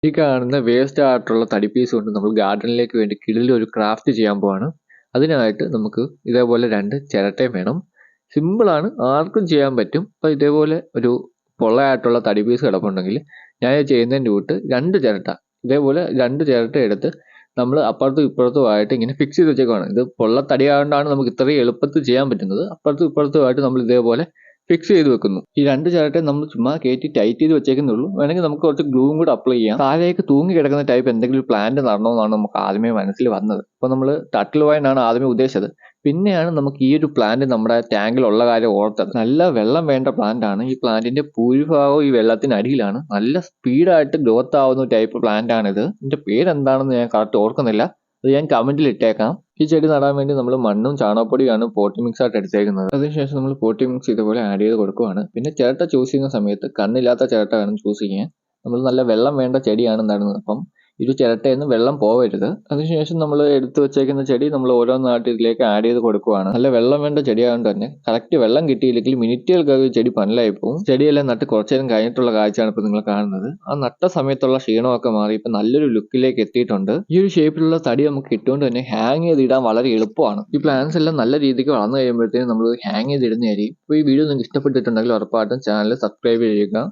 ഈ കാണുന്ന വേസ്റ്റ് ആയിട്ടുള്ള തടി പീസ് കൊണ്ട് നമ്മൾ ഗാർഡനിലേക്ക് വേണ്ടി കിടിലൊരു ക്രാഫ്റ്റ് ചെയ്യാൻ പോവാണ്. അതിനായിട്ട് നമുക്ക് ഇതേപോലെ 2 ചിരട്ടയും വേണം. സിമ്പിളാണ്, ആർക്കും ചെയ്യാൻ പറ്റും. അപ്പോൾ ഇതേപോലെ ഒരു പൊള്ളയായിട്ടുള്ള തടി പീസ് കിടപ്പുണ്ടെങ്കിൽ ഞാൻ ചെയ്യുന്നതിൻ്റെ കൂട്ട് 2 ചിരട്ട ഇതേപോലെ 2 ചിരട്ട എടുത്ത് നമ്മൾ അപ്പുറത്തും ഇപ്പുറത്തുമായിട്ട് ഇങ്ങനെ ഫിക്സ് ചെയ്ത് വെച്ചേക്കുവാണ്. ഇത് പൊള്ളത്തടി ആയതുകൊണ്ടാണ് നമുക്ക് ഇത്രയും എളുപ്പത്തിൽ ചെയ്യാൻ പറ്റുന്നത്. അപ്പുറത്തും ഇപ്പുറത്തുമായിട്ട് നമ്മൾ ഇതേപോലെ ഫിക്സ് ചെയ്ത് വെക്കുന്നു. ഈ 2 ചിരട്ടയും നമ്മൾ ചുമ്മാ കയറ്റി ടൈറ്റ് ചെയ്ത് വെച്ചേക്കുന്നേ ഉള്ളൂ. വേണമെങ്കിൽ നമുക്ക് കുറച്ച് ഗ്ലൂവും കൂടെ അപ്ലൈ ചെയ്യാം. താഴേക്ക് തൂങ്ങി കിടക്കുന്ന ടൈപ്പ് എന്തെങ്കിലും പ്ലാന്റ് നടണമെന്നാണ് നമുക്ക് ആദ്യമേ മനസ്സിൽ വന്നത്. അപ്പോൾ നമ്മൾ ടർട്ടിൽ വൈനാണ് ആദ്യമേ ഉദ്ദേശിച്ചത്. പിന്നെയാണ് നമുക്ക് ഈ ഒരു പ്ലാന്റ് നമ്മുടെ ടാങ്കിലുള്ള കാര്യം ഓർത്തത്. നല്ല വെള്ളം വേണ്ട പ്ലാന്റ് ആണ്. ഈ പ്ലാന്റിന്റെ ഭൂരിഭാഗവും ഈ വെള്ളത്തിനടിയിലാണ്. നല്ല സ്പീഡായിട്ട് ഗ്രോത്ത് ആവുന്ന ടൈപ്പ് പ്ലാന്റ് ആണിത്. ഇതിന്റെ പേരെന്താണെന്ന് ഞാൻ കറക്റ്റ് ഓർക്കുന്നില്ല. അത് ഞാൻ കമന്റിൽ ഇട്ടേക്കാം. ഈ ചെടി നടാൻ വേണ്ടി നമ്മൾ മണ്ണും ചാണകപ്പൊടിയാണ് പോട്ടി മിക്സ് ആയിട്ട് എടുത്തേക്കുന്നത്. അതിനുശേഷം നമ്മൾ പോട്ടി മിക്സ് ഇതുപോലെ ആഡ് ചെയ്ത് കൊടുക്കുവാണ്. പിന്നെ ചിരട്ട ചൂസ് ചെയ്യുന്ന സമയത്ത് കണ്ണില്ലാത്ത ചിരട്ട വേണം ചൂസ് ചെയ്യാൻ. നമ്മൾ നല്ല വെള്ളം വേണ്ട ചെടിയാണ് നടുന്നത്. അപ്പം ഒരു ചിരട്ടയിൽ നിന്ന് വെള്ളം പോവരുത്. അതിനുശേഷം നമ്മൾ എടുത്തു വെച്ചേക്കുന്ന ചെടി നമ്മൾ ഓരോന്നായിട്ട് ഇതിലേക്ക് ആഡ് ചെയ്ത് കൊടുക്കുവാണ്. നല്ല വെള്ളം വേണ്ട ചെടിയായതുകൊണ്ട് തന്നെ കറക്റ്റ് വെള്ളം കിട്ടിയില്ലെങ്കിൽ മിനിറ്റുകൾക്കകം ചെടി പന്നലായി പോകും. ചെടിയെല്ലാം നട്ട് കുറച്ചു നേരം കഴിഞ്ഞിട്ടുള്ള കാഴ്ചയാണ് ഇപ്പോൾ നിങ്ങൾ കാണുന്നത്. ആ നട്ട സമയത്തുള്ള ക്ഷീണമൊക്കെ മാറി ഇപ്പം നല്ലൊരു ലുക്കിലേക്ക് എത്തിയിട്ടുണ്ട്. ഈ ഒരു ഷേപ്പിലുള്ള തടി നമുക്ക് ഇട്ടുകൊണ്ട് തന്നെ ഹാങ് ചെയ്തിടാൻ വളരെ എളുപ്പമാണ്. ഈ പ്ലാന്റ്സ് എല്ലാം നല്ല രീതിക്ക് വളർന്നു കഴിയുമ്പോഴത്തേക്കും നമ്മൾ ഹാങ് ചെയ്തിടുന്നതായിരിക്കും. അപ്പോൾ ഈ വീഡിയോ നിങ്ങൾക്ക് ഇഷ്ടപ്പെട്ടിട്ടുണ്ടെങ്കിൽ ഉറപ്പായിട്ടും ചാനൽ സബ്സ്ക്രൈബ് ചെയ്യുക.